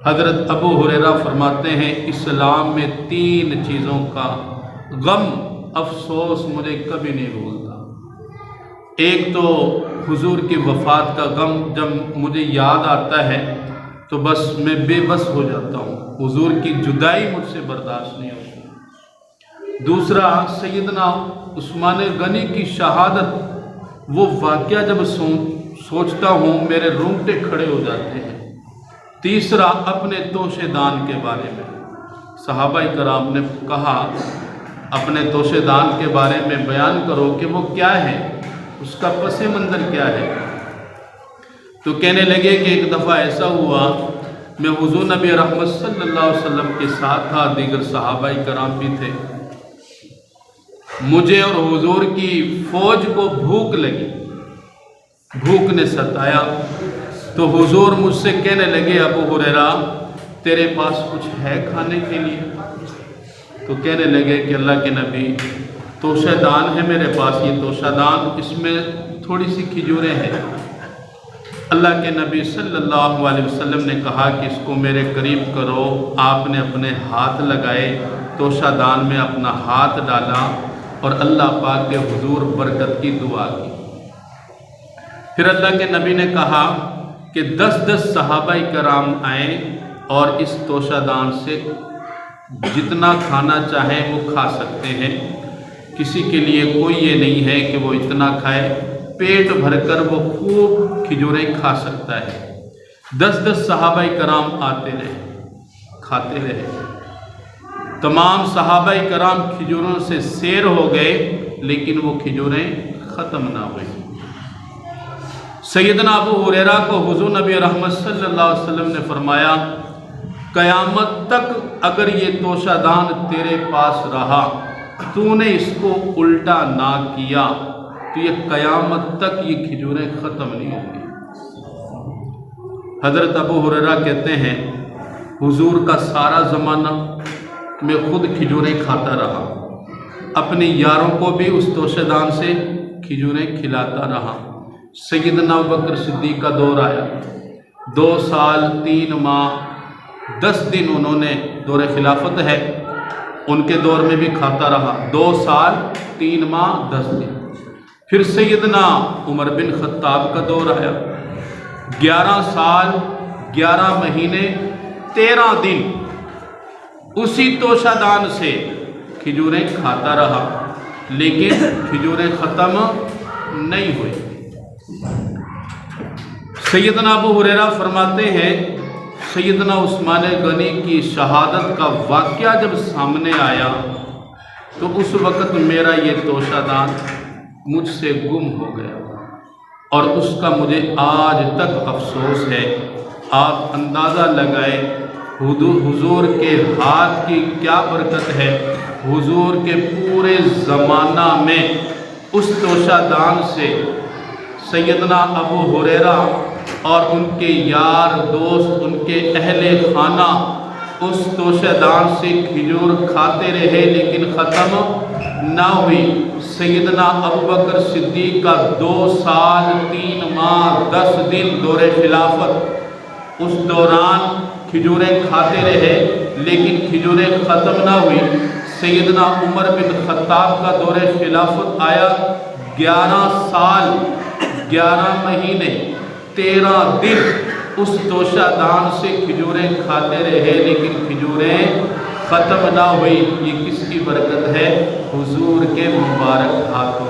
حضرت ابو ہریرہ فرماتے ہیں اسلام میں 3 چیزوں کا غم افسوس مجھے کبھی نہیں بھولتا۔ ایک تو حضور کی وفات کا غم جب مجھے یاد آتا ہے تو بس میں بے بس ہو جاتا ہوں، حضور کی جدائی مجھ سے برداشت نہیں ہوتی۔ دوسرا سیدنا عثمان غنی کی شہادت، وہ واقعہ جب سوچتا ہوں میرے رونگٹے کھڑے ہو جاتے ہیں۔ تیسرا اپنے توشے دان کے بارے میں، صحابہ کرام نے کہا اپنے توشے دان کے بارے میں بیان کرو کہ وہ کیا ہے، اس کا پس منظر کیا ہے۔ تو کہنے لگے کہ ایک دفعہ ایسا ہوا میں حضور نبی رحمت صلی اللہ علیہ وسلم کے ساتھ تھا، دیگر صحابہ کرام بھی تھے، مجھے اور حضور کی فوج کو بھوک لگی، بھوک نے ستایا تو حضور مجھ سے کہنے لگے ابو ہریرہ تیرے پاس کچھ ہے کھانے کے لیے؟ تو کہنے لگے کہ اللہ کے نبی توشہ دان ہے میرے پاس، یہ توشہ دان اس میں تھوڑی سی کھجوریں ہیں۔ اللہ کے نبی صلی اللہ علیہ وسلم نے کہا کہ اس کو میرے قریب کرو۔ آپ نے اپنے ہاتھ لگائے، توشہ دان میں اپنا ہاتھ ڈالا اور اللہ پاک کے حضور برکت کی دعا کی۔ پھر اللہ کے نبی نے کہا کہ 10 صحابہ کرام آئیں اور اس توشہ دان سے جتنا کھانا چاہیں وہ کھا سکتے ہیں، کسی کے لیے کوئی یہ نہیں ہے کہ وہ اتنا کھائے، پیٹ بھر کر وہ خوب کھجوریں کھا سکتا ہے۔ 10 صحابہ کرام آتے رہے، کھاتے رہے، تمام صحابہ کرام کھجوروں سے سیر ہو گئے لیکن وہ کھجوریں ختم نہ ہوئی۔ سیدنا ابو ہریرہ کو حضور نبی رحمت صلی اللہ علیہ وسلم نے فرمایا قیامت تک اگر یہ توشہ دان تیرے پاس رہا، تو نے اس کو الٹا نہ کیا تو یہ قیامت تک یہ کھجوریں ختم نہیں ہوں گی۔ حضرت ابو ہریرہ کہتے ہیں حضور کا سارا زمانہ میں خود کھجوریں کھاتا رہا، اپنے یاروں کو بھی اس توشہ دان سے کھجوریں کھلاتا رہا۔ سیدنا ابوبکر صدیق کا دور آیا، 2 سال 3 ماہ 10 دن انہوں نے دور خلافت ہے، ان کے دور میں بھی کھاتا رہا، 2 سال 3 ماہ 10 دن۔ پھر سیدنا عمر بن خطاب کا دور آیا، 11 سال 11 مہینے 13 دن اسی توشہ دان سے کھجوریں کھاتا رہا لیکن کھجوریں ختم نہیں ہوئی۔ سیدنا ابو ہریرہ فرماتے ہیں سیدنا عثمان غنی کی شہادت کا واقعہ جب سامنے آیا تو اس وقت میرا یہ توشہ دان مجھ سے گم ہو گیا اور اس کا مجھے آج تک افسوس ہے۔ آپ اندازہ لگائے حضور کے ہاتھ کی کیا برکت ہے، حضور کے پورے زمانہ میں اس توشہ دان سے سیدنا ابو ہریرہ اور ان کے یار دوست، ان کے اہل خانہ اس توشہ دان سے کھجور کھاتے رہے لیکن ختم نہ ہوئی۔ سیدنا ابوبکر صدیق کا 2 سال 3 ماہ 10 دن دور خلافت، اس دوران کھجوریں کھاتے رہے لیکن کھجوریں ختم نہ ہوئی۔ سیدنا عمر بن خطاب کا دور خلافت آیا، 11 سال 11 مہینے 13 دن اس توشہ دان سے کھجوریں کھاتے رہے لیکن کھجوریں ختم نہ ہوئی۔ یہ کس کی برکت ہے؟ حضور کے مبارک ہاتھوں